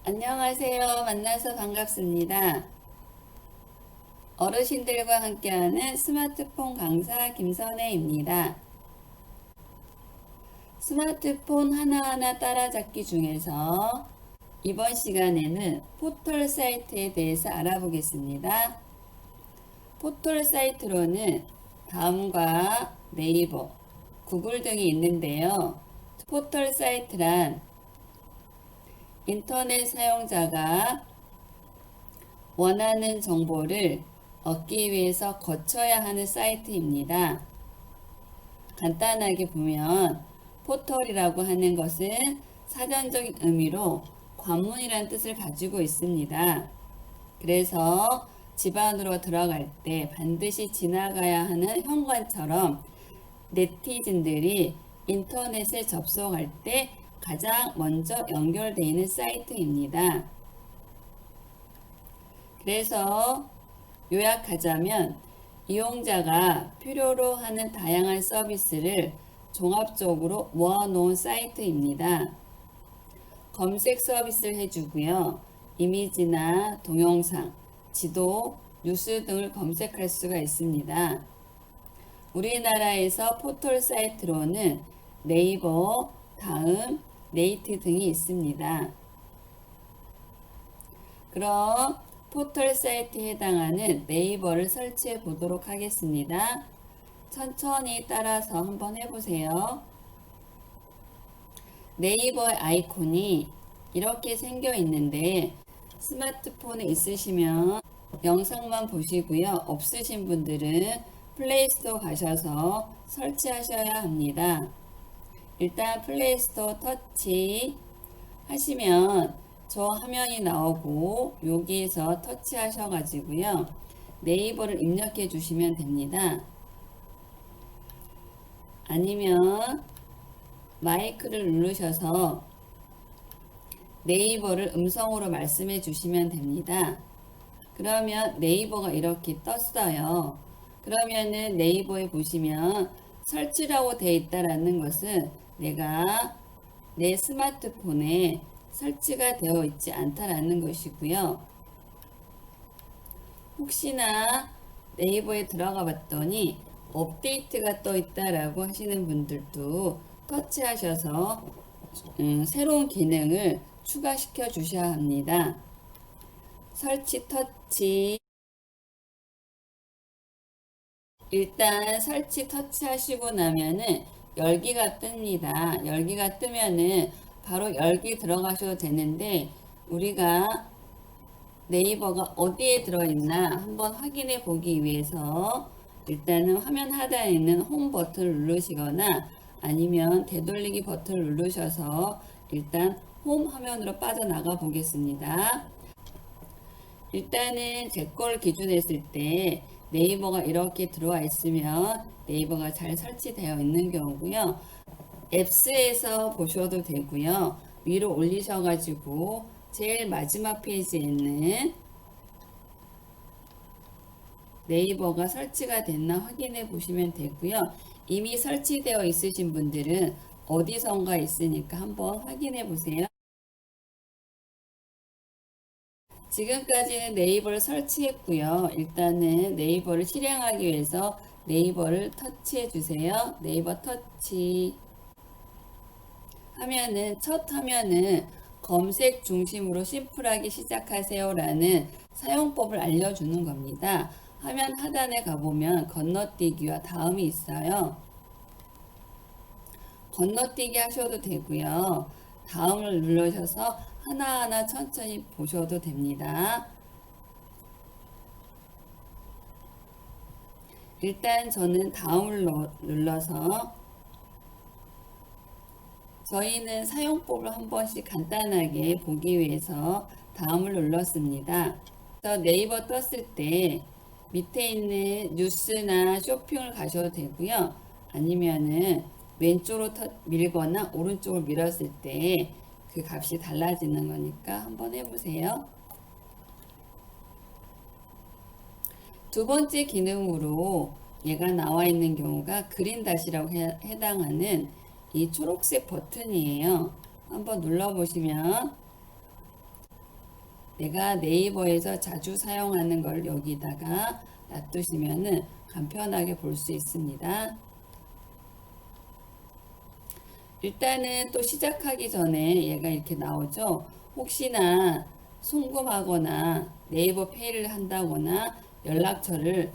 안녕하세요. 만나서 반갑습니다. 어르신들과 함께하는 스마트폰 강사 김선혜입니다. 스마트폰 하나하나 따라잡기 중에서 이번 시간에는 포털 사이트에 대해서 알아보겠습니다. 포털 사이트로는 다음과 네이버, 구글 등이 있는데요. 포털 사이트란 인터넷 사용자가 원하는 정보를 얻기 위해서 거쳐야 하는 사이트입니다. 간단하게 보면 포털이라고 하는 것은 사전적인 의미로 관문이라는 뜻을 가지고 있습니다. 그래서 집 안으로 들어갈 때 반드시 지나가야 하는 현관처럼 네티즌들이 인터넷에 접속할 때 가장 먼저 연결되어 있는 사이트입니다. 그래서 요약하자면 이용자가 필요로 하는 다양한 서비스를 종합적으로 모아놓은 사이트입니다. 검색 서비스를 해주고요. 이미지나 동영상, 지도, 뉴스 등을 검색할 수가 있습니다. 우리나라에서 포털 사이트로는 네이버, 다음, 네이트 등이 있습니다. 그럼 포털 사이트에 해당하는 네이버를 설치해 보도록 하겠습니다. 천천히 따라서 한번 해보세요. 네이버의 아이콘이 이렇게 생겨 있는데 스마트폰에 있으시면 영상만 보시고요. 없으신 분들은 플레이스토어 가셔서 설치하셔야 합니다. 일단 플레이스토어 터치 하시면 저 화면이 나오고 여기에서 터치 하셔가지고요. 네이버를 입력해 주시면 됩니다. 아니면 마이크를 누르셔서 네이버를 음성으로 말씀해 주시면 됩니다. 그러면 네이버가 이렇게 떴어요. 그러면은 네이버에 보시면 설치라고 되어 있다라는 것은 내가 내 스마트폰에 설치가 되어 있지 않다라는 것이고요. 혹시나 네이버에 들어가 봤더니 업데이트가 떠 있다라고 하시는 분들도 터치하셔서 새로운 기능을 추가시켜 주셔야 합니다. 설치 터치. 일단 설치 터치하시고 나면은 열기가 뜹니다. 열기가 뜨면은 바로 열기 들어가셔도 되는데 우리가 네이버가 어디에 들어있나 한번 확인해 보기 위해서 일단은 화면 하단에 있는 홈 버튼을 누르시거나 아니면 되돌리기 버튼을 누르셔서 일단 홈 화면으로 빠져나가 보겠습니다. 일단은 제 걸 기준했을 때 네이버가 이렇게 들어와 있으면 네이버가 잘 설치되어 있는 경우고요. 앱스에서 보셔도 되고요. 위로 올리셔가지고 제일 마지막 페이지에 있는 네이버가 설치가 됐나 확인해 보시면 되고요. 이미 설치되어 있으신 분들은 어디선가 있으니까 한번 확인해 보세요. 지금까지는 네이버를 설치했고요. 일단은 네이버를 실행하기 위해서 네이버를 터치해 주세요. 네이버 터치 하면은 첫 화면은 검색 중심으로 심플하게 시작하세요 라는 사용법을 알려주는 겁니다. 화면 하단에 가보면 건너뛰기와 다음이 있어요. 건너뛰기 하셔도 되고요. 다음을 누르셔서 하나하나 천천히 보셔도 됩니다. 일단 저는 다음을 눌러서 저희는 사용법을 한 번씩 간단하게 보기 위해서 다음을 눌렀습니다. 그래서 네이버 떴을 때 밑에 있는 뉴스나 쇼핑을 가셔도 되고요. 아니면은 왼쪽으로 밀거나 오른쪽으로 밀었을 때 그 값이 달라지는 거니까 한번 해보세요. 두 번째 기능으로 얘가 나와 있는 경우가 그린 다시라고 해당하는 이 초록색 버튼이에요. 한번 눌러보시면 내가 네이버에서 자주 사용하는 걸 여기다가 놔두시면은 간편하게 볼 수 있습니다. 일단은 또 시작하기 전에 얘가 이렇게 나오죠. 혹시나 송금하거나 네이버 페이를 한다거나 연락처를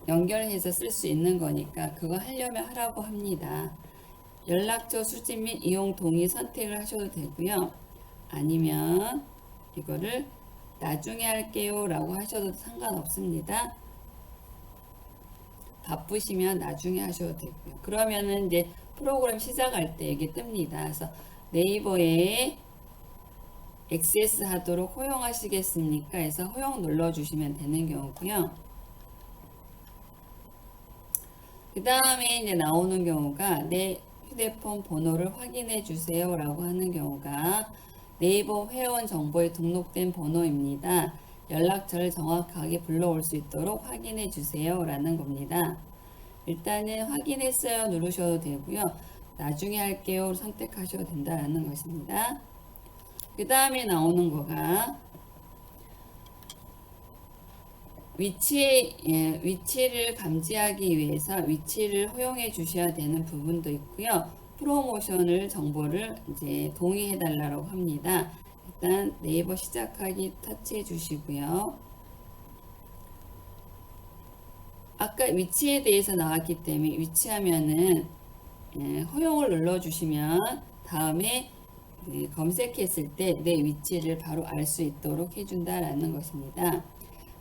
연결해서 쓸 수 있는 거니까 그거 하려면 하라고 합니다. 연락처 수집 및 이용 동의 선택을 하셔도 되고요. 아니면 이거를 나중에 할게요 라고 하셔도 상관없습니다. 바쁘시면 나중에 하셔도 되고요. 그러면은 이제 프로그램 시작할 때 이게 뜹니다. 그래서 네이버에 액세스 하도록 허용하시겠습니까? 해서 허용 눌러주시면 되는 경우고요. 그 다음에 이제 나오는 경우가 내 휴대폰 번호를 확인해 주세요 라고 하는 경우가 네이버 회원 정보에 등록된 번호입니다. 연락처를 정확하게 불러올 수 있도록 확인해 주세요 라는 겁니다. 일단은 확인했어요 누르셔도 되고요. 나중에 할게요 선택하셔도 된다는 것입니다. 그 다음에 나오는 거가 위치를 감지하기 위해서 위치를 허용해 주셔야 되는 부분도 있고요. 프로모션을 정보를 이제 동의해 달라고 합니다. 일단 네이버 시작하기 터치해 주시고요. 아까 위치에 대해서 나왔기 때문에 위치하면은 허용을 눌러 주시면 다음에 검색했을 때 내 위치를 바로 알 수 있도록 해준다라는 것입니다.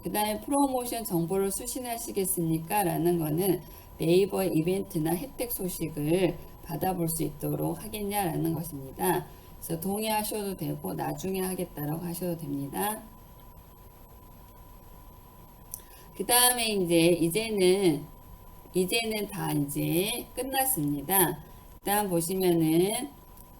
그 다음에 프로모션 정보를 수신하시겠습니까? 라는 거는 네이버 이벤트나 혜택 소식을 받아볼 수 있도록 하겠냐라는 것입니다. 그래서 동의하셔도 되고 나중에 하겠다라고 하셔도 됩니다. 그 다음에 이제는 다 이제 끝났습니다. 일단 보시면은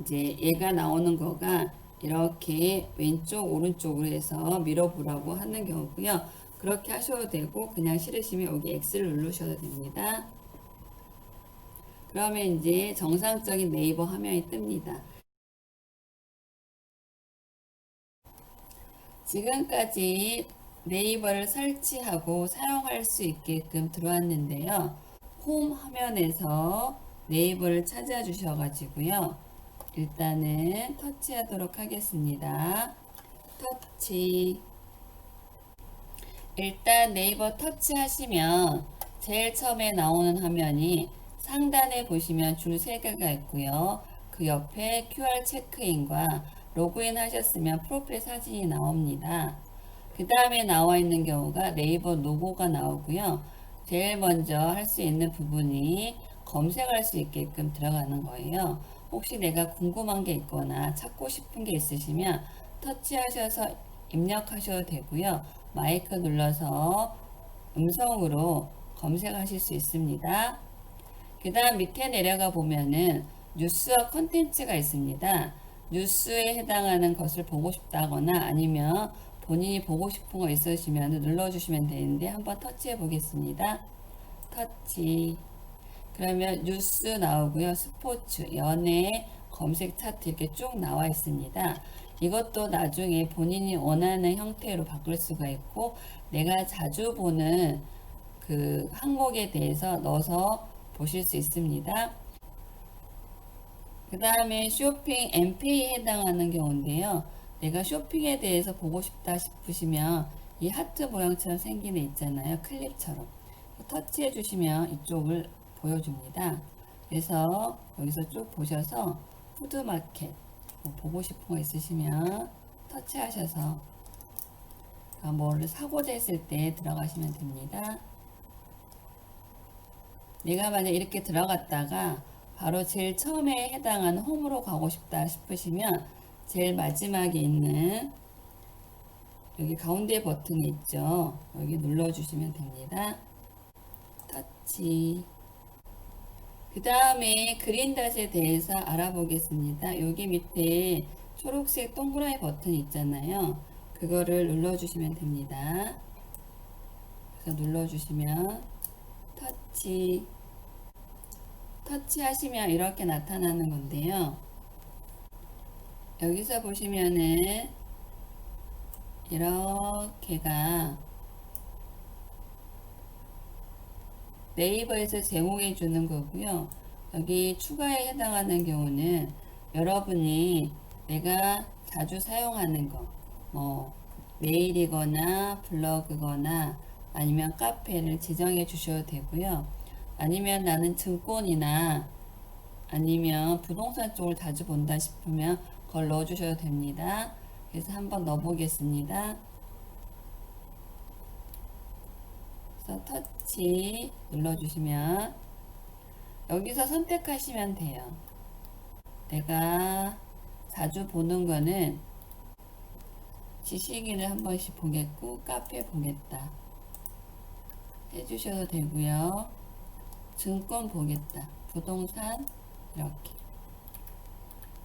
이제 얘가 나오는 거가 이렇게 왼쪽 오른쪽으로 해서 밀어보라고 하는 경우고요. 그렇게 하셔도 되고 그냥 싫으시면 여기 X를 누르셔도 됩니다. 그러면 이제 정상적인 네이버 화면이 뜹니다. 지금까지 네이버를 설치하고 사용할 수 있게끔 들어왔는데요. 홈 화면에서 네이버를 찾아 주셔가지고요. 일단은 터치하도록 하겠습니다. 터치. 일단 네이버 터치하시면 제일 처음에 나오는 화면이 상단에 보시면 줄 3개가 있고요. 그 옆에 QR 체크인과 로그인 하셨으면 프로필 사진이 나옵니다. 그 다음에 나와 있는 경우가 네이버 로고가 나오고요. 제일 먼저 할 수 있는 부분이 검색할 수 있게끔 들어가는 거예요. 혹시 내가 궁금한 게 있거나 찾고 싶은 게 있으시면 터치하셔서 입력하셔도 되고요. 마이크 눌러서 음성으로 검색하실 수 있습니다. 그 다음 밑에 내려가 보면은 뉴스와 컨텐츠가 있습니다. 뉴스에 해당하는 것을 보고 싶다거나 아니면 본인이 보고 싶은 거 있으시면 눌러주시면 되는데 한번 터치해 보겠습니다. 터치. 그러면 뉴스 나오고요. 스포츠, 연예, 검색 차트 이렇게 쭉 나와 있습니다. 이것도 나중에 본인이 원하는 형태로 바꿀 수가 있고 내가 자주 보는 그 항목에 대해서 넣어서 보실 수 있습니다. 그 다음에 쇼핑 MP에 해당하는 경우인데요. 내가 쇼핑에 대해서 보고 싶다 싶으시면 이 하트 모양처럼 생긴 애 있잖아요. 클립처럼. 터치해 주시면 이쪽을 보여줍니다. 그래서 여기서 쭉 보셔서 푸드마켓 뭐 보고 싶은 거 있으시면 터치하셔서 뭐를 사고자 했을 때 들어가시면 됩니다. 내가 만약 이렇게 들어갔다가 바로 제일 처음에 해당하는 홈으로 가고 싶다 싶으시면 제일 마지막에 있는 여기 가운데 버튼이 있죠. 여기 눌러주시면 됩니다. 터치. 그 다음에 그린닷에 대해서 알아보겠습니다. 여기 밑에 초록색 동그라미 버튼 있잖아요. 그거를 눌러주시면 됩니다. 그래서 눌러주시면 터치. 터치하시면 이렇게 나타나는 건데요. 여기서 보시면은 이렇게가 네이버에서 제공해 주는 거고요. 여기 추가에 해당하는 경우는 여러분이 내가 자주 사용하는 거, 뭐 메일이거나 블로그거나 아니면 카페를 지정해 주셔도 되고요. 아니면 나는 증권이나 아니면 부동산 쪽을 자주 본다 싶으면 그걸 넣어 주셔도 됩니다. 그래서 한번 넣어 보겠습니다. 그래서 터치 눌러주시면 여기서 선택하시면 돼요. 내가 자주 보는 거는 지식인을 한 번씩 보겠고 카페 보겠다 해주셔도 되고요. 증권 보겠다, 부동산 이렇게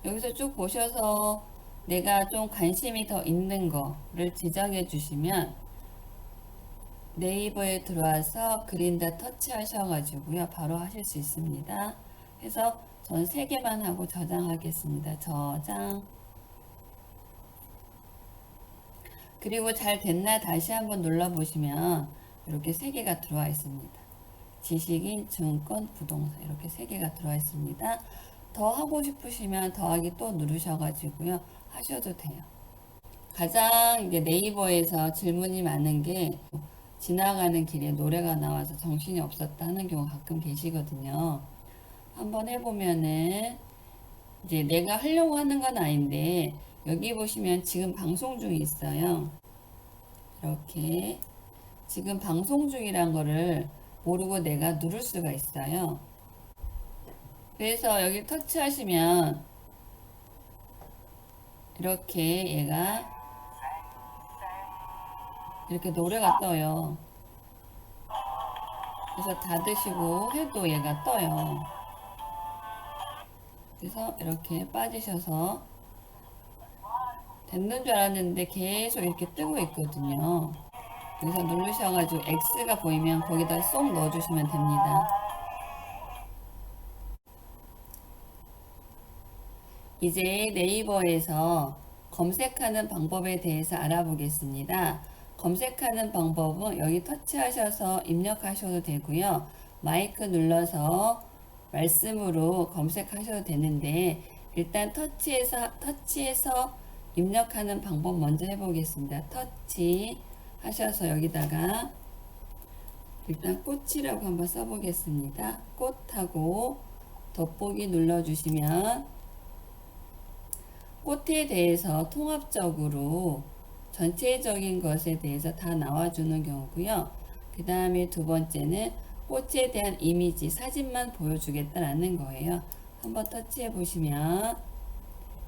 여기서 쭉 보셔서 내가 좀 관심이 더 있는 거를 지정해 주시면 네이버에 들어와서 그린다 터치 하셔가지고요 바로 하실 수 있습니다. 그래서 전 3개만 하고 저장하겠습니다. 저장. 그리고 잘 됐나 다시 한번 눌러보시면 이렇게 3개가 들어와 있습니다. 지식인, 증권, 부동산 이렇게 3개가 들어와 있습니다. 더 하고 싶으시면 더하기 또 누르셔가지고요 하셔도 돼요. 가장 이제 네이버에서 질문이 많은 게 지나가는 길에 노래가 나와서 정신이 없었다 하는 경우 가끔 계시거든요. 한번 해보면은 이제 내가 하려고 하는 건 아닌데 여기 보시면 지금 방송 중이 있어요. 이렇게 지금 방송 중이란 거를 모르고 내가 누를 수가 있어요. 그래서 여기 터치하시면 이렇게 얘가 이렇게 노래가 떠요. 그래서 닫으시고 해도 얘가 떠요. 그래서 이렇게 빠지셔서 됐는 줄 알았는데 계속 이렇게 뜨고 있거든요. 여기서 누르셔가지고 X가 보이면 거기다 쏙 넣어주시면 됩니다. 이제 네이버에서 검색하는 방법에 대해서 알아보겠습니다. 검색하는 방법은 여기 터치하셔서 입력하셔도 되고요. 마이크 눌러서 말씀으로 검색하셔도 되는데 일단 터치해서 입력하는 방법 먼저 해보겠습니다. 터치 하셔서 여기다가 일단 꽃이라고 한번 써보겠습니다. 꽃하고 돋보기 눌러주시면 꽃에 대해서 통합적으로 전체적인 것에 대해서 다 나와주는 경우고요. 그 다음에 두 번째는 꽃에 대한 이미지, 사진만 보여주겠다라는 거예요. 한번 터치해 보시면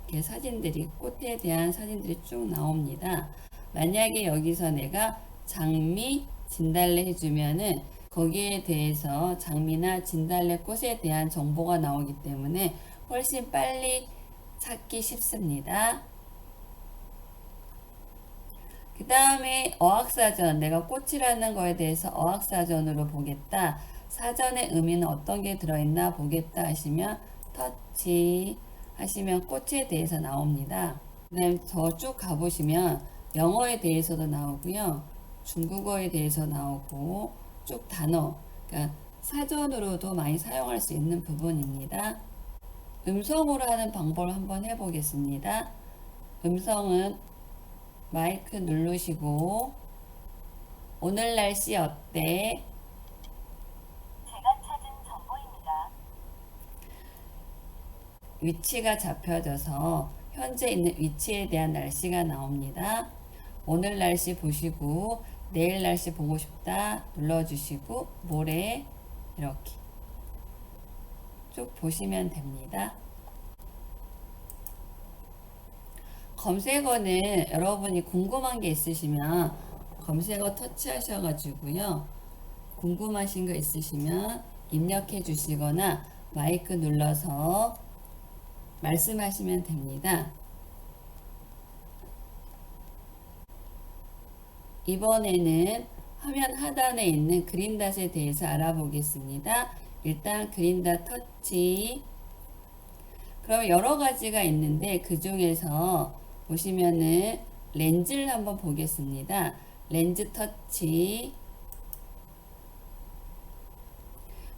이렇게 사진들이, 꽃에 대한 사진들이 쭉 나옵니다. 만약에 여기서 내가 장미, 진달래 해주면은 거기에 대해서 장미나 진달래 꽃에 대한 정보가 나오기 때문에 훨씬 빨리 찾기 쉽습니다. 그 다음에 어학사전, 내가 꽃이라는 거에 대해서 어학사전으로 보겠다. 사전의 의미는 어떤 게 들어있나 보겠다 하시면 터치 하시면 꽃에 대해서 나옵니다. 그 다음에 더 쭉 가보시면 영어에 대해서도 나오고요. 중국어에 대해서 나오고 쭉 단어, 그러니까 사전으로도 많이 사용할 수 있는 부분입니다. 음성으로 하는 방법을 한번 해보겠습니다. 음성은 마이크 누르시고 오늘 날씨 어때? 제가 찾은 정보입니다. 위치가 잡혀져서 현재 있는 위치에 대한 날씨가 나옵니다. 오늘 날씨 보시고 내일 날씨 보고 싶다 눌러주시고 모레 이렇게 쭉 보시면 됩니다. 검색어는 여러분이 궁금한 게 있으시면 검색어 터치하셔가지고요. 궁금하신 거 있으시면 입력해 주시거나 마이크 눌러서 말씀하시면 됩니다. 이번에는 화면 하단에 있는 그린닷에 대해서 알아보겠습니다. 일단 그린닷 터치. 그럼 여러 가지가 있는데 그 중에서 보시면은 렌즈를 한번 보겠습니다. 렌즈 터치.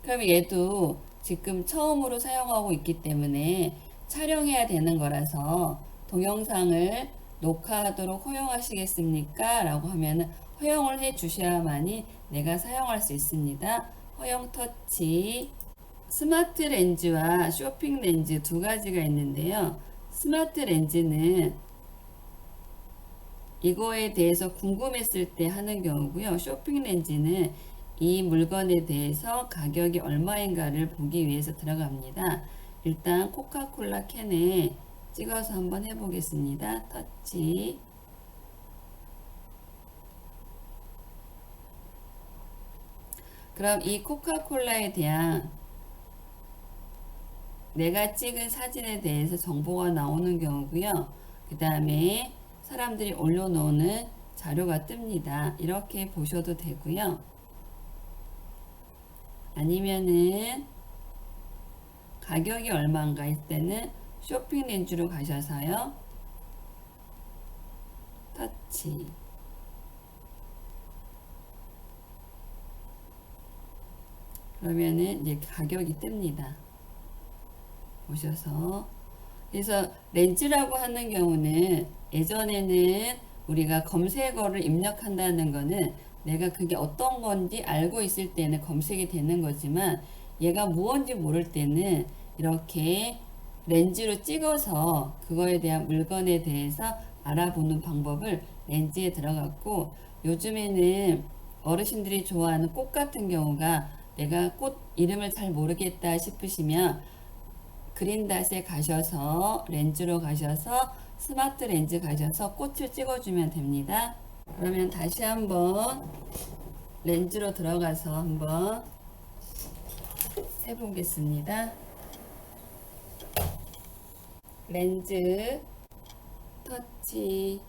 그럼 얘도 지금 처음으로 사용하고 있기 때문에 촬영해야 되는 거라서 동영상을 녹화하도록 허용하시겠습니까? 라고 하면은 허용을 해 주셔야만이 내가 사용할 수 있습니다. 허용 터치. 스마트 렌즈와 쇼핑 렌즈 두 가지가 있는데요. 스마트 렌즈는 이거에 대해서 궁금했을 때 하는 경우고요. 쇼핑 렌즈는 이 물건에 대해서 가격이 얼마인가를 보기 위해서 들어갑니다. 일단 코카콜라 캔에 찍어서 한번 해보겠습니다. 터치. 그럼 이 코카콜라에 대한 내가 찍은 사진에 대해서 정보가 나오는 경우고요. 그 다음에 사람들이 올려놓는 자료가 뜹니다. 이렇게 보셔도 되고요. 아니면은 가격이 얼마인가 할 때는 쇼핑 렌즈로 가셔서요. 터치. 그러면은 이제 가격이 뜹니다. 보셔서. 그래서 렌즈라고 하는 경우는 예전에는 우리가 검색어를 입력한다는 거는 내가 그게 어떤 건지 알고 있을 때는 검색이 되는 거지만 얘가 무언지 모를 때는 이렇게 렌즈로 찍어서 그거에 대한 물건에 대해서 알아보는 방법을 렌즈에 들어갔고, 요즘에는 어르신들이 좋아하는 꽃 같은 경우가 내가 꽃 이름을 잘 모르겠다 싶으시면 그린닷에 가셔서 렌즈로 가셔서 스마트 렌즈 가셔서 꽃을 찍어주면 됩니다. 그러면 다시 한번 렌즈로 들어가서 한번 해보겠습니다. 렌즈 터치.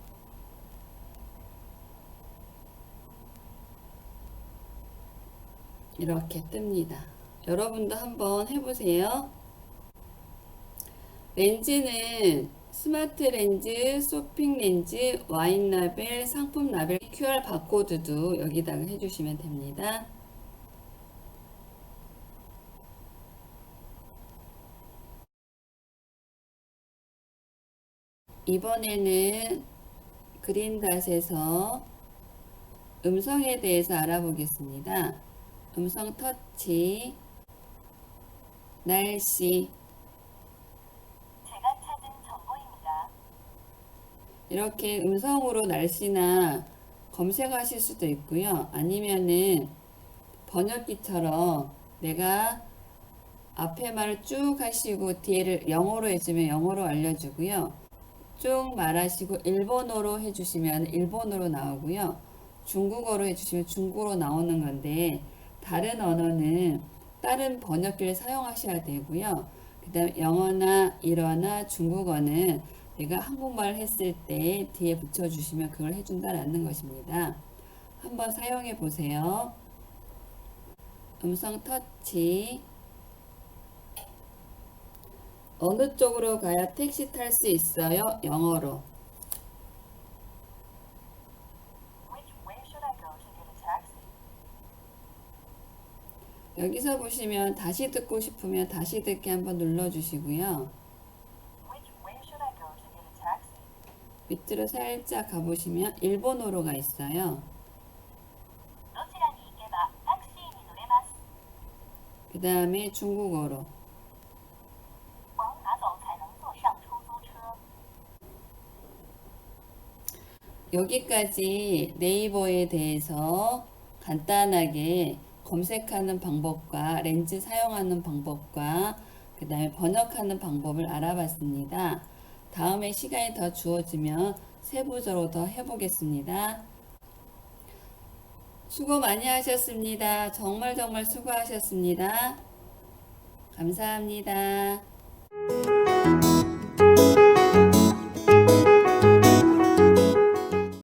이렇게 뜹니다. 여러분도 한번 해보세요. 렌즈는 스마트 렌즈, 쇼핑 렌즈, 와인 라벨, 상품 라벨, QR 바코드도 여기다가 해주시면 됩니다. 이번에는 그린닷에서 음성에 대해서 알아보겠습니다. 음성 터치, 날씨. 제가 찾은 정보입니다. 이렇게 음성으로 날씨나 검색하실 수도 있고요. 아니면은 번역기처럼 내가 앞에 말을 쭉 하시고 뒤에를 영어로 해주면 영어로 알려주고요. 쭉 말하시고 일본어로 해주시면 일본어로 나오고요. 중국어로 해주시면 중국어로 나오는 건데, 다른 언어는 다른 번역기를 사용하셔야 되고요. 그 다음 영어나 일어나 중국어는 내가 한국말 했을 때 뒤에 붙여주시면 그걸 해준다라는 것입니다. 한번 사용해 보세요. 음성 터치. 어느 쪽으로 가야 택시 탈 수 있어요? 영어로. Which way should I go to get a taxi? 여기서 보시면 다시 듣고 싶으면 다시 듣기 한번 눌러주시고요. Which way should I go to get a taxi? 밑으로 살짝 가보시면 일본어로가 있어요. どちらに行けばタクシーに乗れます？ 그 다음에 중국어로. 往哪走才能坐上出租车？ 여기까지 네이버에 대해서 간단하게 검색하는 방법과 렌즈 사용하는 방법과 그 다음에 번역하는 방법을 알아봤습니다. 다음에 시간이 더 주어지면 세부적으로 더 해보겠습니다. 수고 많이 하셨습니다. 정말 수고하셨습니다. 감사합니다.